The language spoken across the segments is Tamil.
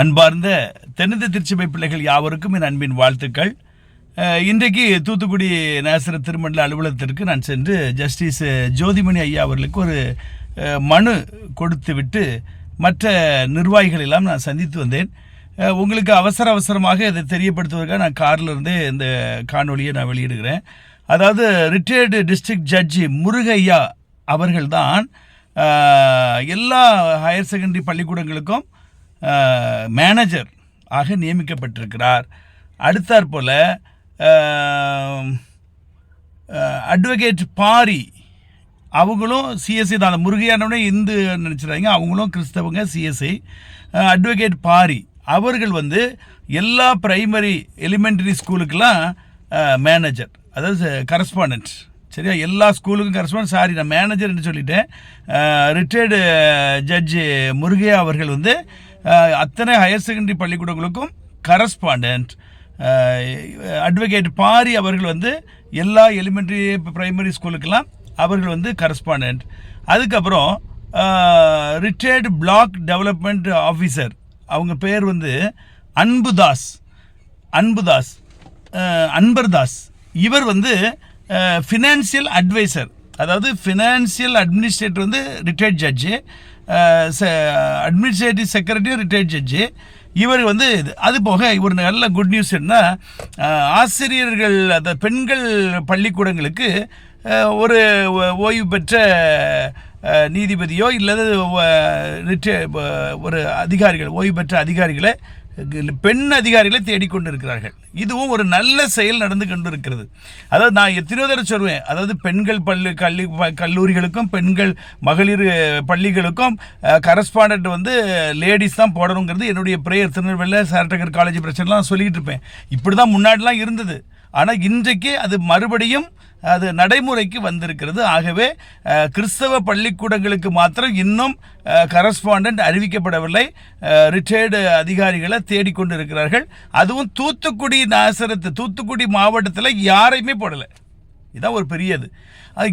அன்பார்ந்த தென்னிந்திய திருச்சபை பிள்ளைகள் யாவருக்கும் என் அன்பின் வாழ்த்துக்கள். இன்றைக்கு தூத்துக்குடி நேசரத் திருமண்டல அலுவலகத்திற்கு நான் சென்று ஜஸ்டிஸ் ஜோதிமணி ஐயா அவர்களுக்கு ஒரு மனு கொடுத்து விட்டு மற்ற நிர்வாகிகள் எல்லாம் நான் சந்தித்து வந்தேன். உங்களுக்கு அவசரமாக இதை தெரியப்படுத்துவதற்காக நான் காரில் இருந்தே இந்த காணொலியை நான் வெளியிடுகிறேன். அதாவது ரிட்டையர்டு டிஸ்ட்ரிக்ட் ஜட்ஜி முருகையா அவர்கள்தான் எல்லா ஹையர் செகண்டரி பள்ளிக்கூடங்களுக்கும் மேனேஜர் ஆக நியமிக்கப்பட்டிருக்கிறார். அடுத்தாற்போல் அட்வொகேட் பாரி அவங்களும் சிஎஸ்ஐ தான். அந்த முருகையானவனே இந்து நினச்சிடாங்க, அவங்களும் கிறிஸ்தவங்க சிஎஸ்ஐ. அட்வொகேட் பாரி அவர்கள் எல்லா பிரைமரி எலிமெண்ட்ரி ஸ்கூலுக்கெல்லாம் மேனேஜர், அதாவது கரஸ்பாண்டன்ட். சரியா, எல்லா ஸ்கூலுக்கும் கரஸ்பாண்ட். சாரி, நான் மேனேஜர்னு சொல்லிட்டேன். ரிட்டையர்டு ஜட்ஜி முருகையா அவர்கள் அத்தனை ஹையர் செகண்டரி பள்ளிக்கூடங்களுக்கும் கரஸ்பாண்டன்ட். அட்வொகேட் பாரி அவர்கள் எல்லா எலிமெண்ட்ரி பிரைமரி ஸ்கூலுக்கெல்லாம் அவர்கள் கரஸ்பாண்டன்ட். அதுக்கப்புறம் ரிட்டையர்டு பிளாக் டெவலப்மெண்ட் ஆஃபீஸர், அவங்க பேர் அன்பர்தாஸ். இவர் ஃபினான்சியல் அட்வைசர், அதாவது financial administrator retired judge, administrative secretary retired judge. இவர் அது போக ஒரு நல்ல குட் நியூஸ் என்ன, ஆசிரியர்கள், அந்த பெண்கள் பள்ளிக்கூடங்களுக்கு ஒரு ஓய்வு பெற்ற நீதிபதியோ இல்லது ஒரு அதிகாரிகள், ஓய்வு பெற்ற அதிகாரிகளை, பெண் அதிகாரிகளை தேடிக்கொண்டு இருக்கிறார்கள். இதுவும் ஒரு நல்ல செயல் நடந்து கொண்டு இருக்கிறது. அதாவது நான் எத்தனையோ தடவை சொல்வேன், அதாவது பெண்கள் கல்லூரிகளுக்கும் பெண்கள் மகளிர் பள்ளிகளுக்கும் கரஸ்பாண்டன்ட் லேடிஸ் தான் போடணுங்கிறது என்னுடைய பிரேயர். திருநெல்வேலியில் சாரட்டகர் காலேஜ் பிரச்சனைலாம் சொல்லிக்கிட்டு இருப்பேன். இப்படி தான் முன்னாடிலாம் இருந்தது. ஆனால் இன்றைக்கு அது மறுபடியும் அது நடைமுறைக்கு வந்திருக்கிறது. ஆகவே கிறிஸ்தவ பள்ளிக்கூடங்களுக்கு மாத்திரம் இன்னும் கரஸ்பாண்டன்ட் அறிவிக்கப்படவில்லை. ரிட்டையர்டு அதிகாரிகளை தேடிக்கொண்டு இருக்கிறார்கள். அதுவும் தூத்துக்குடி மாவட்டத்தில் யாரையுமே போடலை. இதுதான் ஒரு பெரியது.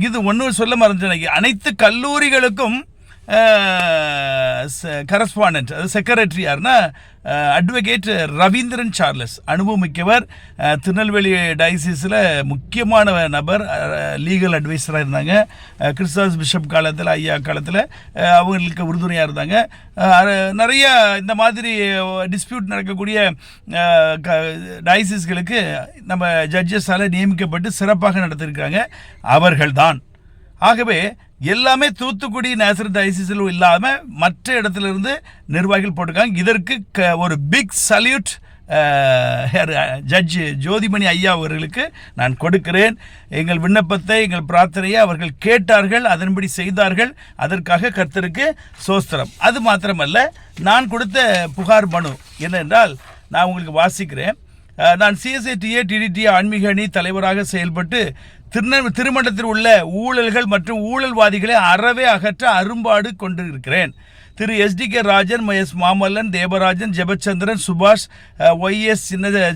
இது ஒன்று சொல்ல மறந்துட்டேன், அனைத்து கல்லூரிகளுக்கும் கரஸ்பாண்டன்ட், அது செக்ரட்டரி யாருன்னா அட்வொகேட் ரவீந்திரன் சார்லஸ், அனுபவமிக்கவர். திருநெல்வேலி டயசிஸில் முக்கியமான நபர், லீகல் அட்வைஸராக இருந்தாங்க. கிறிஸ்தாஸ் பிஷப் காலத்தில், ஐயா காலத்தில் அவங்களுக்கு உறுதுணையாக இருந்தாங்க. நிறைய இந்த மாதிரி டிஸ்பியூட் நடக்கக்கூடிய டயசிஸ்களுக்கு நம்ம ஜட்ஜஸால் நியமிக்கப்பட்டு சிறப்பாக நடத்தியிருக்கிறாங்க அவர்கள்தான். ஆகவே எல்லாமே தூத்துக்குடி நேசரத் டயசிஸில் இல்லாமல் மற்ற இடத்துலேருந்து நிர்வாகிகள் போட்டிருக்காங்க. இதற்கு ஒரு பிக் சல்யூட் ஜட்ஜ் ஜோதிமணி ஐயா அவர்களுக்கு நான் கொடுக்கிறேன். எங்கள் விண்ணப்பத்தை, எங்கள் பிரார்த்தனையை அவர்கள் கேட்டார்கள், அதன்படி செய்தார்கள். அதற்காக கர்த்தருக்கு சோஸ்திரம். அது மாத்திரமல்ல, நான் கொடுத்த புகார் மனு என்னென்றால் நான் உங்களுக்கு வாசிக்கிறேன். நான் சிஎஸ்ஐடிஏ டிடிடிஏ ஆன்மீக அணி தலைவராக செயல்பட்டு திருமண்டலத்தில் உள்ள ஊழல்கள் மற்றும் ஊழல்வாதிகளை அறவே அகற்ற அரும்பாடு கொண்டிருக்கிறேன். திரு எஸ்டிகே ராஜன், எஸ் மாமல்லன், தேவராஜன், ஜெபச்சந்திரன், சுபாஷ், YS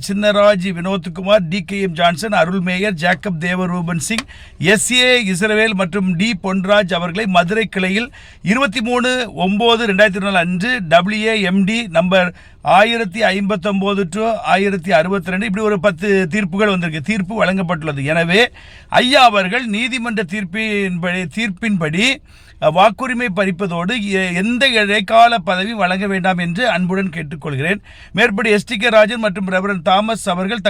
Chinnaraj, Vinodkumar, TKM Johnson, Arul mayor, Jacob Devarupan Singh, SA Israel மற்றும் டி பொன்ராஜ் அவர்களை மதுரை கிளையில் 23/9/2004 அன்று WAMD நம்பர் 1059 to 1062 இப்படி ஒரு 10 தீர்ப்புகள் வந்திருக்கு. தீர்ப்பு வழங்கப்பட்டுள்ளது. எனவே ஐயா அவர்கள் நீதிமன்ற தீர்ப்பின்படி வாக்குரிமை பறிப்பதோடு எந்த இடைக்கால பதவி வழங்க வேண்டாம் என்று அன்புடன் கேட்டுக்கொள்கிறேன். மேற்படி எஸ்டிகே ராஜன் மற்றும் ரெவரண்ட் தாமஸ் அவர்கள்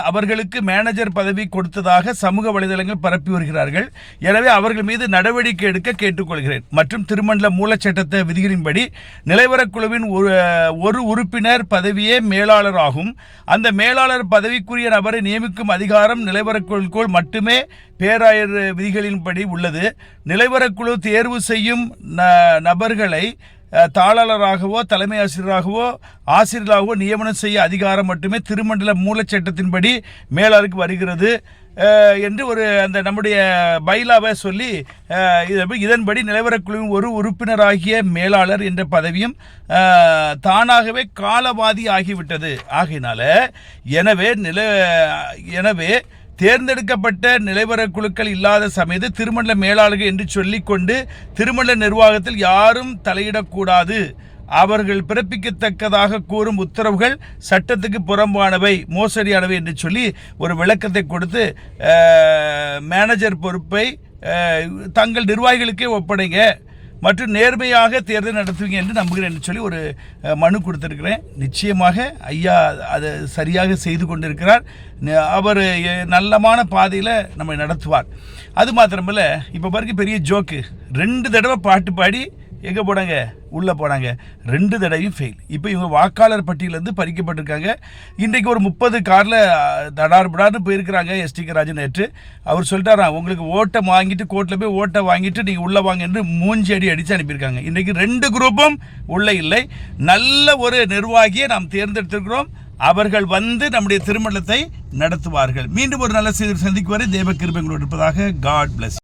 அவர்களுக்கு மேனேஜர் பதவி கொடுத்ததாக சமூக வலைதளங்கள் பரப்பி வருகிறார்கள். எனவே அவர்கள் மீது நடவடிக்கை எடுக்க கேட்டுக்கொள்கிறேன். மற்றும் திருமண்டல மூலச்சட்டத்த விதிகளின்படி நிலைவரக் குழுவின் ஒரு உறுப்பினர் பதவியே மேலாளர் ஆகும். அந்த மேலாளர் பதவிக்குரிய நபரை நியமிக்கும் அதிகாரம் நிலைவரக்குழுக்குள் மட்டுமே பேராயர் விதிகளின்படி உள்ளது. நிலைவரக்குழு தேர்வு செய்யும் நபர்களை தாளாளராகவோ தலைமை ஆசிரியராகவோ நியமனம் செய்ய அதிகாரம் மட்டுமே திருமண்டல மூலச்சட்டத்தின்படி மேலாளருக்கு வருகிறது என்று அந்த நம்முடைய பைலாவை சொல்லி இதன்படி நிலவரக்குழுவின் ஒரு உறுப்பினராகிய மேலாளர் என்ற பதவியும் தானாகவே காலவாதி ஆகிவிட்டது. ஆகையினால எனவே தேர்ந்தெடுக்கப்பட்ட நிலைவர குழுக்கள் இல்லாத சமயத்தில் திருமண்டல மேலாளர்கள் என்று சொல்லிக்கொண்டு திருமண்டல நிர்வாகத்தில் யாரும் தலையிடக்கூடாது. அவர்கள் பிறப்பிக்கத்தக்கதாக கூறும் உத்தரவுகள் சட்டத்துக்கு புறம்பானவை, மோசடியானவை என்று சொல்லி ஒரு விளக்கத்தை கொடுத்து மேனேஜர் பொறுப்பை தங்கள் நிர்வாகிகளுக்கே ஒப்படைங்க மற்றும் நேர்மையாக தேர்தல் நடத்துவீங்க என்று நம்புகிறேன் என்று சொல்லி ஒரு மனு கொடுத்துருக்கிறேன். நிச்சயமாக ஐயா அதை சரியாக செய்து கொண்டிருக்கிறார். அவர் நல்லமான பாதையில் நம்ம நடத்துவார். அது மாத்திரமில்ல, இப்போ பாருங்க பெரிய ஜோக்கு, 2 தடவை பாட்டு பாடி எங்கே போனாங்க, உள்ளே போனாங்க, 2 தடவையும் ஃபெயில். இப்போ இவங்க வாக்காளர் பட்டியலேருந்து பறிக்கப்பட்டிருக்காங்க. இன்றைக்கு ஒரு 30 காரில் தடார்படார்னு போயிருக்கிறாங்க எஸ்டிகே ராஜன். நேற்று அவர் சொல்லிட்டாராம், உங்களுக்கு ஓட்டை வாங்கிட்டு கோர்ட்டில் போய் ஓட்டை வாங்கிட்டு நீங்கள் உள்ளே வாங்க என்று மூஞ்சி அடித்து அனுப்பியிருக்காங்க. இன்றைக்கு 2 குரூப்பும் உள்ளே இல்லை. நல்ல ஒரு நிர்வாகியை நாம் தேர்ந்தெடுத்திருக்கிறோம். அவர்கள் வந்து நம்முடைய திருமணத்தை நடத்துவார்கள். மீண்டும் ஒரு நல்ல செய்தி சந்திக்கும் வரை தேவ கிருபை இருப்பதாக. God plus.